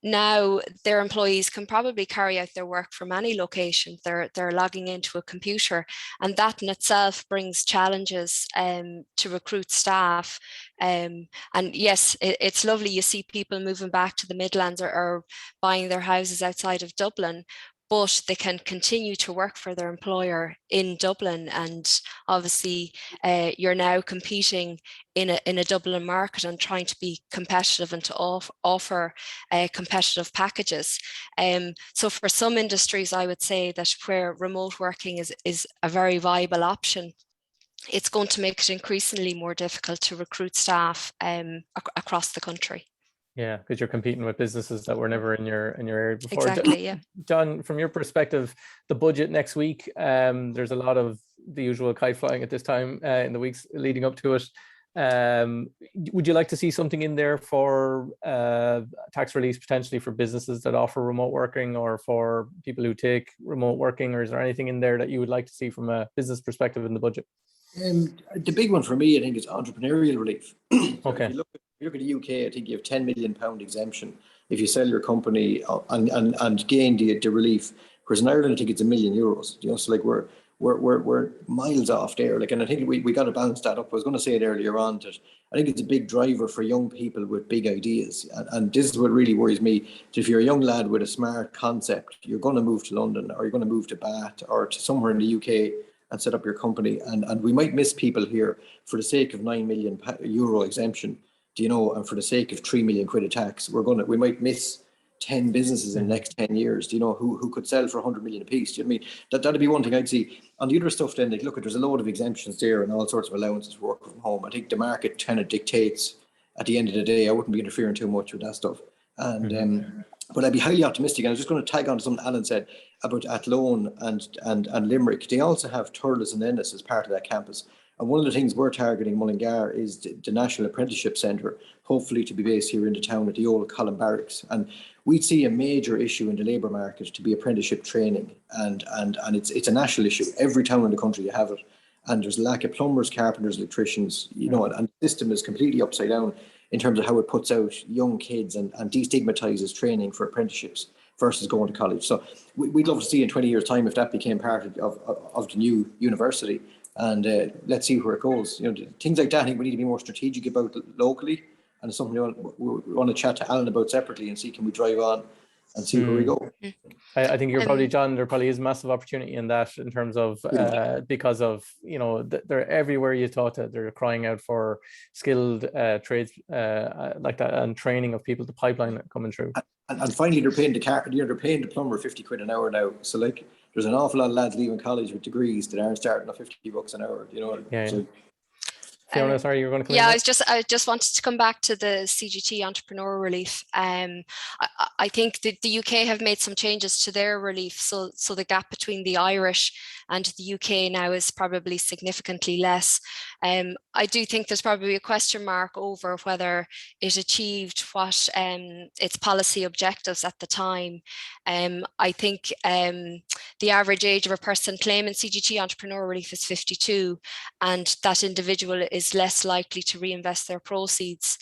now their employees can probably carry out their work from any location. They're logging into a computer, and that in itself brings challenges to recruit staff. And yes, it's lovely. You see people moving back to the Midlands or buying their houses outside of Dublin, but they can continue to work for their employer in Dublin. And obviously you're now competing in a Dublin market and trying to be competitive and to offer competitive packages. So for some industries, I would say that where remote working is a very viable option, it's going to make it increasingly more difficult to recruit staff across the country. Yeah, because you're competing with businesses that were never in your area before. Exactly, yeah. John, from your perspective, the budget next week, there's a lot of the usual kite flying at this time in the weeks leading up to it. Would you like to see something in there for tax release potentially for businesses that offer remote working or for people who take remote working, or is there anything in there that you would like to see from a business perspective in the budget? The big one for me, I think, is entrepreneurial relief. Okay. If you look at the UK, I think you have £10 million exemption if you sell your company and gain the relief. Whereas in Ireland, I think it's €1 million. So like we're miles off there. Like, and I think we got to balance that up. I was going to say it earlier on that I think it's a big driver for young people with big ideas. And this is what really worries me. That if you're a young lad with a smart concept, you're going to move to London, or you're going to move to Bath or to somewhere in the UK and set up your company. And we might miss people here for the sake of €9 million exemption, and for the sake of £3 million of tax. We might miss 10 businesses in the next 10 years, who could sell for 100 million a piece. I mean, that'd be one thing I'd see. On the other stuff then, like, look, there's a load of exemptions there and all sorts of allowances for working from home. I think the market kind of dictates at the end of the day. I wouldn't be interfering too much with that stuff. And but I'd be highly optimistic. And I was just going to tag on to something Alan said about Athlone and Limerick. They also have Thurles and Ennis as part of that campus. And one of the things we're targeting Mullingar is the National Apprenticeship Centre, hopefully to be based here in the town at the old Colin Barracks. And we'd see a major issue in the labour market to be apprenticeship training. And it's a national issue. Every town in the country you have it. And there's a lack of plumbers, carpenters, electricians, and the system is completely upside down in terms of how it puts out young kids and destigmatizes training for apprenticeships versus going to college. So we'd love to see in 20 years' time if that became part of the new university. and let's see where it goes. Things like that, I think we need to be more strategic about locally, and it's something we want to chat to Alan about separately and see, can we drive on and see where we go. I think you're probably, John, there probably is massive opportunity in that, in terms of because of, they're everywhere you talk to, they're crying out for skilled trades like that, and training of people, the pipeline coming through. And finally, they're paying they're paying the plumber 50 quid an hour now. So like, there's an awful lot of lads leaving college with degrees that aren't starting at 50 bucks an hour. So, Fiona, sorry, you were going to come in. I just wanted to come back to the CGT entrepreneur relief. I think that the UK have made some changes to their relief, so the gap between the Irish and the UK now is probably significantly less. I do think there's probably a question mark over whether it achieved what its policy objectives at the time. I think the average age of a person claiming CGT entrepreneur relief is 52, and that individual is less likely to reinvest their proceeds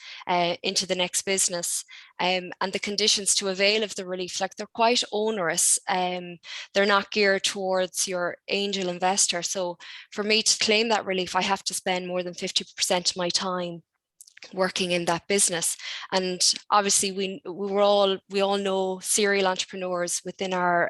into the next business. And the conditions to avail of the relief, like, they're quite onerous. They're not geared towards your angel investor. So for me to claim that relief, I have to spend more than 50% of my time working in that business. And obviously we all know serial entrepreneurs within our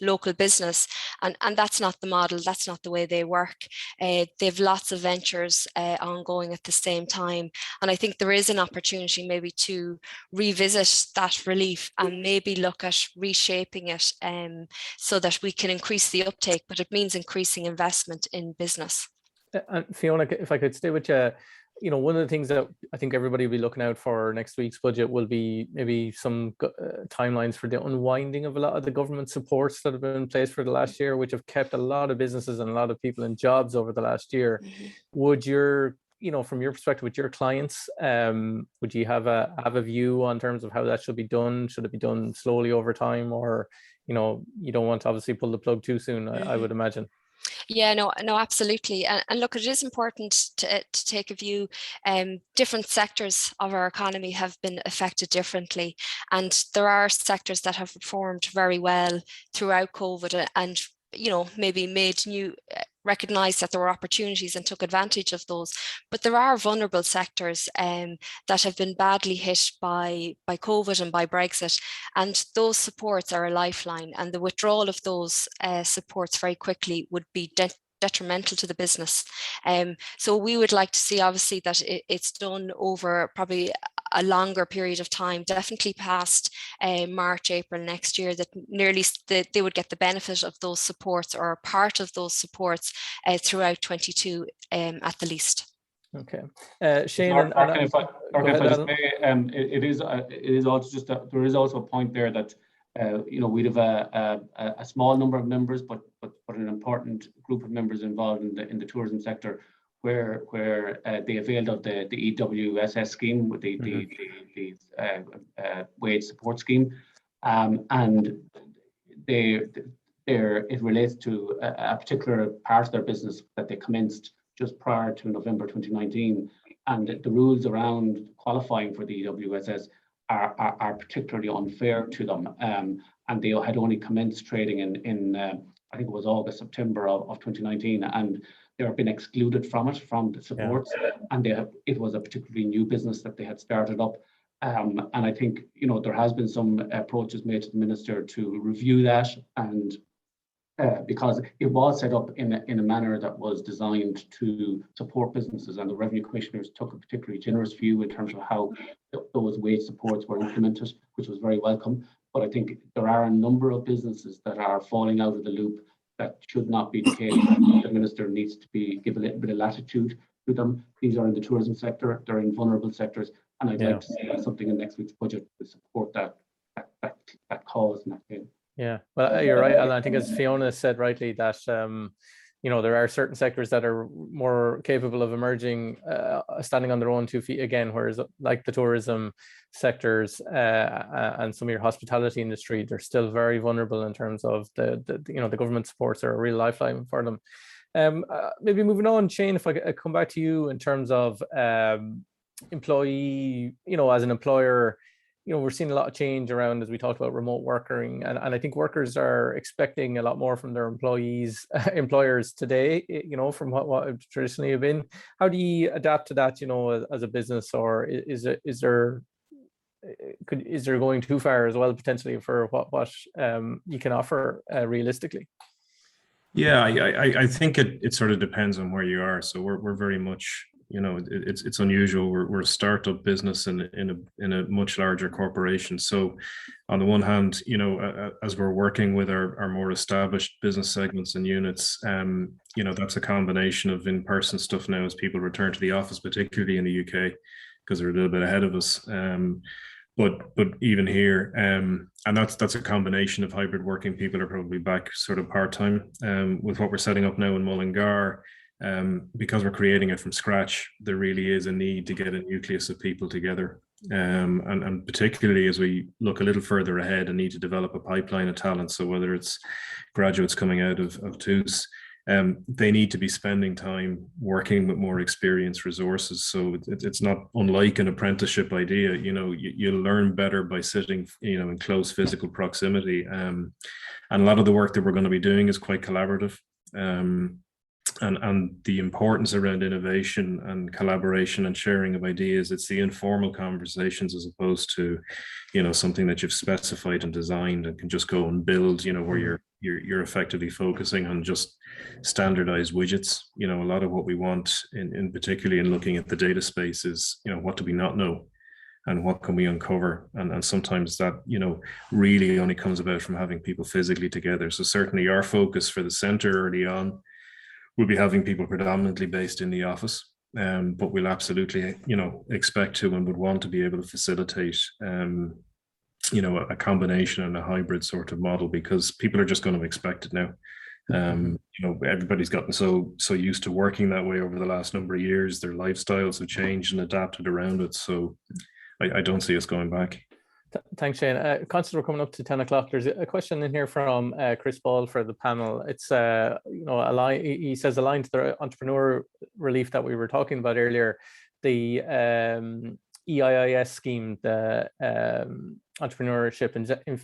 local business, and that's not the model, that's not the way they work. They've lots of ventures ongoing at the same time, and I think there is an opportunity maybe to revisit that relief and maybe look at reshaping it so that we can increase the uptake, but it means increasing investment in business. Fiona, if I could stay with you, one of the things that I think everybody will be looking out for next week's budget will be maybe some timelines for the unwinding of a lot of the government supports that have been in place for the last year, which have kept a lot of businesses and a lot of people in jobs over the last year. Would from your perspective with your clients, would you have a view on terms of how that should be done? Should it be done slowly over time, or you don't want to obviously pull the plug too soon, I would imagine? Yeah, no, absolutely. And look, it is important to take a view. Different sectors of our economy have been affected differently. And there are sectors that have performed very well throughout COVID and, maybe recognized that there were opportunities and took advantage of those. But there are vulnerable sectors that have been badly hit by COVID and by Brexit, and those supports are a lifeline, and the withdrawal of those supports very quickly would be detrimental to the business. So we would like to see, obviously, that it's done over probably a longer period of time, definitely past March, April next year, that they would get the benefit of those supports, or part of those supports, throughout 22 at the least. Okay, Shane, it is also just there is also a point there that we'd have a small number of members, but an important group of members involved in the tourism sector, where they availed of the EWSS scheme, with the wage support scheme, and it relates to a particular part of their business that they commenced just prior to November 2019, and the rules around qualifying for the EWSS are particularly unfair to them, and they had only commenced trading in I think it was August, September of 2019, and they have been excluded from the supports, and it was a particularly new business that they had started up, and I think there has been some approaches made to the minister to review that, and because it was set up in a manner that was designed to support businesses, and the revenue commissioners took a particularly generous view in terms of how those wage supports were implemented, which was very welcome. But I think there are a number of businesses that are falling out of the loop that should not be the case. The minister needs to give a little bit of latitude to them. These are in the tourism sector, they're in vulnerable sectors, and I'd like to see something in next week's budget to support that cause and that thing. Yeah, well, you're right, Alan. I think, as Fiona said rightly, that there are certain sectors that are more capable of emerging, standing on their own 2 feet again, whereas like the tourism sectors and some of your hospitality industry, they're still very vulnerable in terms of the government supports are a real lifeline for them. Maybe moving on, Shane, if I come back to you in terms of employee, as an employer, we're seeing a lot of change around, as we talked about, remote working, and I think workers are expecting a lot more from their employers today, from what traditionally have been. How do you adapt to that, as a business, or is there going too far as well, potentially, for what you can offer realistically? Yeah, I think it sort of depends on where you are. So we're very much, it's unusual. We're a startup business in a much larger corporation. So on the one hand, as we're working with our more established business segments and units, that's a combination of in-person stuff now as people return to the office, particularly in the UK, because they're a little bit ahead of us. But even here, and that's a combination of hybrid working. People are probably back sort of part-time. With what we're setting up now in Mullingar, because we're creating it from scratch, there really is a need to get a nucleus of people together. And particularly as we look a little further ahead and need to develop a pipeline of talent. So whether it's graduates coming out of TUS, they need to be spending time working with more experienced resources. So it's not unlike an apprenticeship idea. You learn better by sitting, in close physical proximity. And a lot of the work that we're going to be doing is quite collaborative. And the importance around innovation and collaboration and sharing of ideas, it's the informal conversations as opposed to, something that you've specified and designed and can just go and build, where you're effectively focusing on just standardized widgets. A lot of what we want in particularly in looking at the data space is, what do we not know and what can we uncover? And sometimes that, really only comes about from having people physically together. So certainly our focus for the center early on will be having people predominantly based in the office, but we'll absolutely, expect to and would want to be able to facilitate, a combination and a hybrid sort of model, because people are just going to expect it now. Everybody's gotten so used to working that way over the last number of years. Their lifestyles have changed and adapted around it. So I don't see us going back. Thanks, Shane. Conscious we're coming up to 10 o'clock. There's a question in here from Chris Ball for the panel. It's he says, aligned to the entrepreneur relief that we were talking about earlier, the EIIS scheme, the entrepreneurship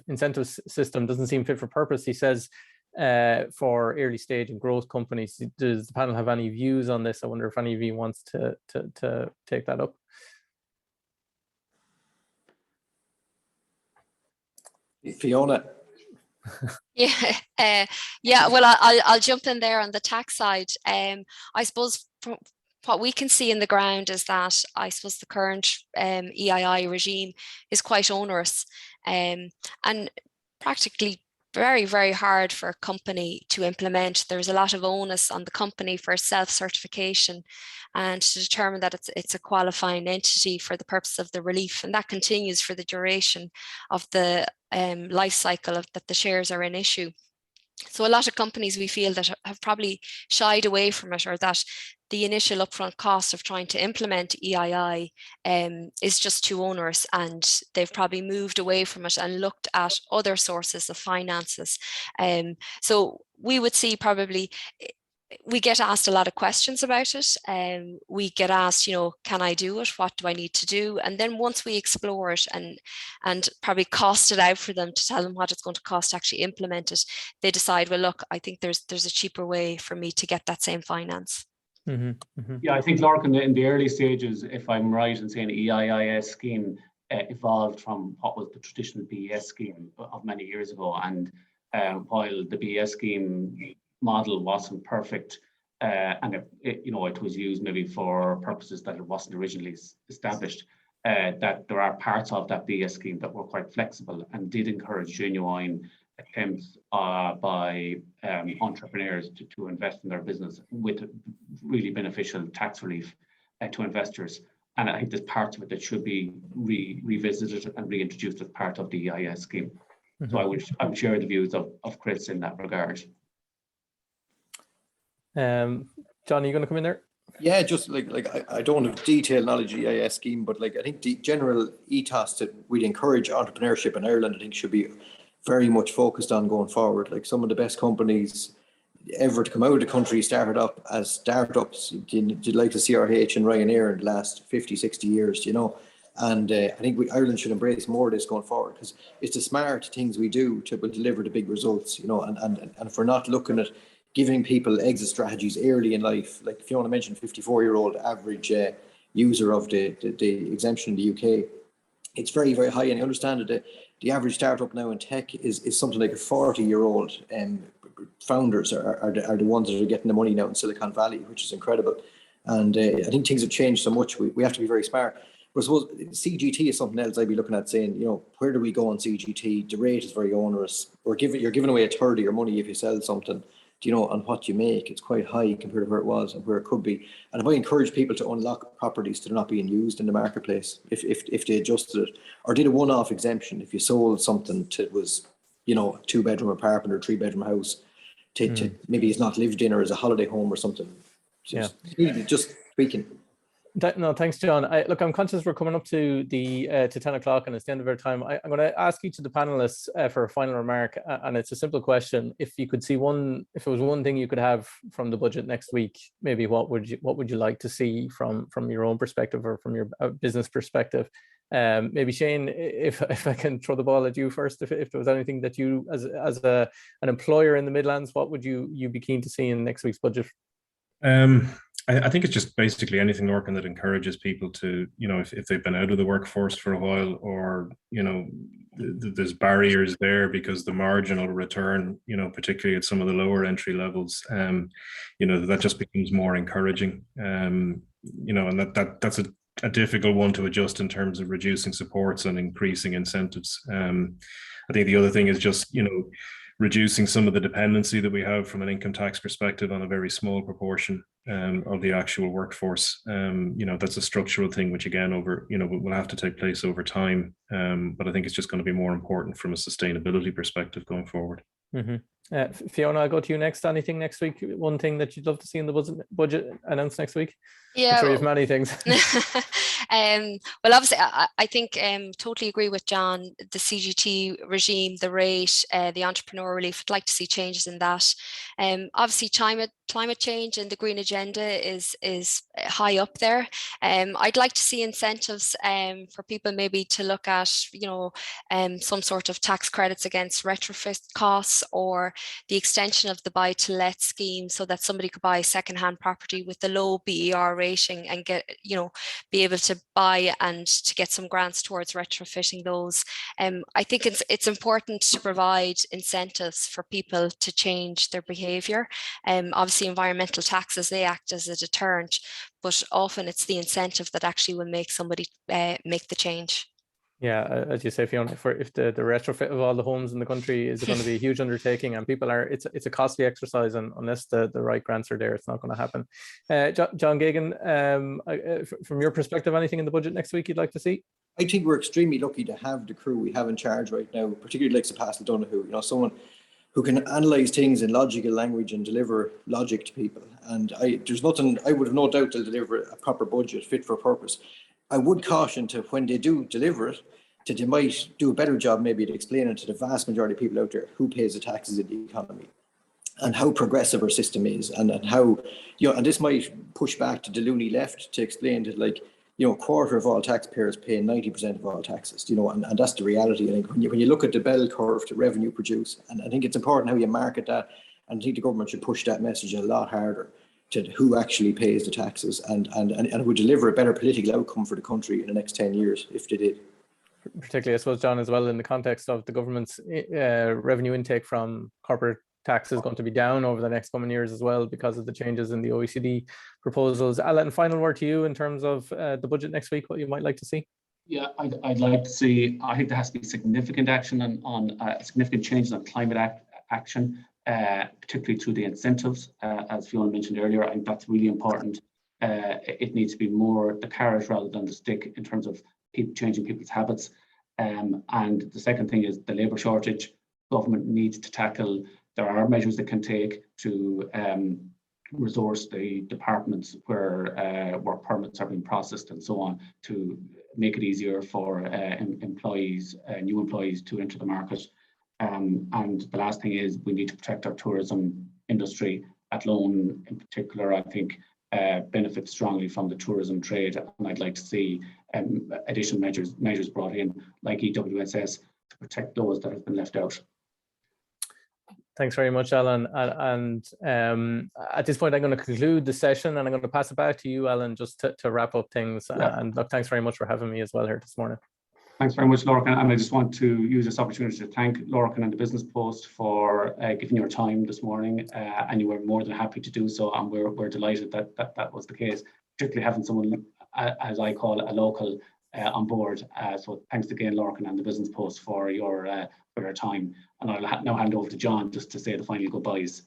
incentive system doesn't seem fit for purpose. He says, for early stage and growth companies. Does the panel have any views on this? I wonder if any of you wants to take that up. Fiona. Well, I'll jump in there on the tax side. I suppose what we can see in the ground is that I suppose the current EII regime is quite onerous and practically very, very hard for a company to implement. There's a lot of onus on the company for self-certification and to determine that it's a qualifying entity for the purpose of the relief, and that continues for the duration of the life cycle that the shares are in issue. So a lot of companies, we feel, that have probably shied away from it, or that the initial upfront cost of trying to implement EII is just too onerous, and they've probably moved away from it and looked at other sources of finances. So we would see probably, we get asked a lot of questions about it. We get asked, can I do it? What do I need to do? And then once we explore it and probably cost it out for them to tell them what it's going to cost to actually implement it, they decide, well, look, I think there's a cheaper way for me to get that same finance. Mm-hmm, mm-hmm. Yeah, I think, Lorcan, in the early stages, if I'm right in saying the EIIS scheme evolved from what was the traditional BES scheme of many years ago. And while the BES scheme model wasn't perfect, and it was used maybe for purposes that it wasn't originally established, that there are parts of that BES scheme that were quite flexible and did encourage genuine attempts by entrepreneurs to invest in their business with really beneficial tax relief to investors. And I think there's parts of it that should be revisited and reintroduced as part of the EIS scheme. Mm-hmm. So I would share the views of Chris in that regard. John, are you going to come in there? Yeah, just like I don't have detailed knowledge of the EIS scheme, but I think the general ethos that we'd encourage entrepreneurship in Ireland, I think, should be very much focused on going forward. Like, some of the best companies ever to come out of the country started up as startups. You'd like the CRH and Ryanair in the last 50, 60 years, And I think Ireland should embrace more of this going forward, because it's the smart things we do to deliver the big results, you know, and if we're not looking at giving people exit strategies early in life, like Fiona mentioned, 54-year-old average user of the exemption in the UK, it's very, very high. And I understand that the average startup now in tech is something like a 40-year-old founders are the ones that are getting the money now in Silicon Valley, which is incredible. And I think things have changed so much. We have to be very smart. But I suppose CGT is something else I'd be looking at, saying, you know, where do we go on CGT? The rate is very onerous. You're giving away a third of your money if you sell something, you know, on what you make. It's quite high compared to where it was and where it could be. And if I encourage people to unlock properties that are not being used in the marketplace, if they adjusted it or did a one-off exemption, if you sold something that was, you know, a 2-bedroom apartment or 3-bedroom house, to maybe it's not lived in or as a holiday home or something. Just tweaking. No, thanks, John. Look, I'm conscious we're coming up to the to 10 o'clock and it's the end of our time. I'm going to ask each of the panelists for a final remark, and it's a simple question. If you could see if it was one thing you could have from the budget next week, maybe what would you like to see from your own perspective or from your business perspective? Maybe Shane, if I can throw the ball at you first, if there was anything that you as an employer in the Midlands, what would you be keen to see in next week's budget? I think it's just basically anything, Lorcan, that encourages people to, you know, if they've been out of the workforce for a while, or, you know, there's barriers there because the marginal return, you know, particularly at some of the lower entry levels, you know, that just becomes more encouraging, you know, and that's a difficult one to adjust in terms of reducing supports and increasing incentives. I think the other thing is just, you know, reducing some of the dependency that we have from an income tax perspective on a very small proportion of the actual workforce. You know, that's a structural thing, which again, will have to take place over time. But I think it's just going to be more important from a sustainability perspective going forward. Fiona, I'll go to you next. Anything next week? One thing that you'd love to see in the budget announced next week? Yeah, I'm sure you have many things. Well, obviously, I think totally agree with John. The CGT regime, the rate, the entrepreneur relief. I'd like to see changes in that. Obviously, climate change and the green agenda is high up there. I'd like to see incentives for people maybe to look at, you know, some sort of tax credits against retrofit costs, or the extension of the buy-to-let scheme, so that somebody could buy a second-hand property with the low BER rating and get, you know, be able to buy and to get some grants towards retrofitting those. I think it's important to provide incentives for people to change their behaviour. Obviously, environmental taxes, they act as a deterrent, but often it's the incentive that actually will make somebody make the change. Yeah, as you say, Fiona, if the retrofit of all the homes in the country is going to be a huge undertaking, and it's a costly exercise, and unless the right grants are there, it's not going to happen. John Geoghegan, from your perspective, anything in the budget next week you'd like to see? I think we're extremely lucky to have the crew we have in charge right now, particularly like Paschal Donohoe, you know, someone who can analyse things in logical language and deliver logic to people. And I would have no doubt they'll deliver a proper budget fit for purpose. I would caution to, when they do deliver it, that they might do a better job maybe to explain it to the vast majority of people out there who pays the taxes in the economy and how progressive our system is, and how, you know, and this might push back to the loony left to explain that, like, you know, a quarter of all taxpayers pay 90% of all taxes, you know, and that's the reality. I think when you look at the bell curve to revenue produce, and I think it's important how you market that, and I think the government should push that message a lot harder to who actually pays the taxes, and it would deliver a better political outcome for the country in the next 10 years if they did. Particularly, I suppose, John, as well, in the context of the government's revenue intake from corporate tax is going to be down over the next coming years as well because of the changes in the OECD proposals. Alan, final word to you in terms of the budget next week, what you might like to see? Yeah, I'd like to see, I think there has to be significant action on significant changes on climate action, particularly through the incentives, as Fiona mentioned earlier. I think that's really important. It needs to be more the carrot rather than the stick in terms of changing people's habits. And the second thing is the labour shortage. Government needs to tackle. There are measures that can take to resource the departments where work permits are being processed and so on, to make it easier for employees, new employees, to enter the market. And the last thing is we need to protect our tourism industry. Athlone in particular, I think benefit strongly from the tourism trade, and I'd like to see additional measures brought in, like EWSS, to protect those that have been left out. Thanks very much, Alan. And at this point, I'm going to conclude the session, and I'm going to pass it back to you, Alan, just to wrap up things. Yeah. And look, thanks very much for having me as well here this morning. Thanks very much, Lorcan. And I just want to use this opportunity to thank Lorcan and the Business Post for giving your time this morning. And you were more than happy to do so. And we're delighted that was the case, particularly having someone, as I call it, a local on board. So thanks again, Lorcan and the Business Post, for your time. And I'll now hand over to John just to say the final goodbyes.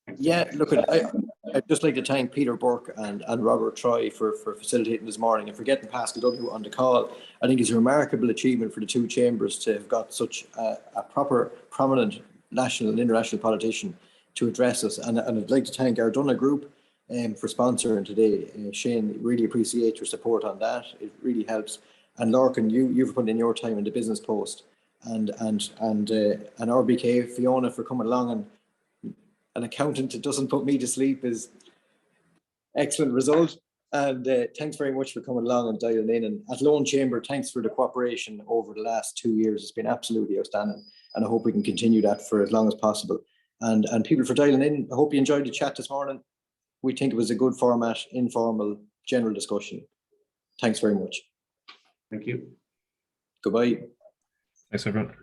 Thanks. Yeah, look, I'd just like to thank Peter Burke and Robert Troy for facilitating this morning, and for getting Paschal Donohoe on the call. I think it's a remarkable achievement for the two chambers to have got such a proper, prominent national and international politician to address us. And I'd like to thank Ardonagh Group for sponsoring today. Shane, really appreciate your support on that. It really helps. And Lorcan, you've put in your time in the Business Post, and RBK, Fiona, for coming along. And an accountant that doesn't put me to sleep is excellent result. And thanks very much for coming along and dialing in. And Athlone Chamber, thanks for the cooperation over the last 2 years. It's been absolutely outstanding, and I hope we can continue that for as long as possible. And people for dialing in, I hope you enjoyed the chat this morning. We think it was a good format, informal, general discussion. Thanks very much. Thank you. Goodbye. Thanks, everyone.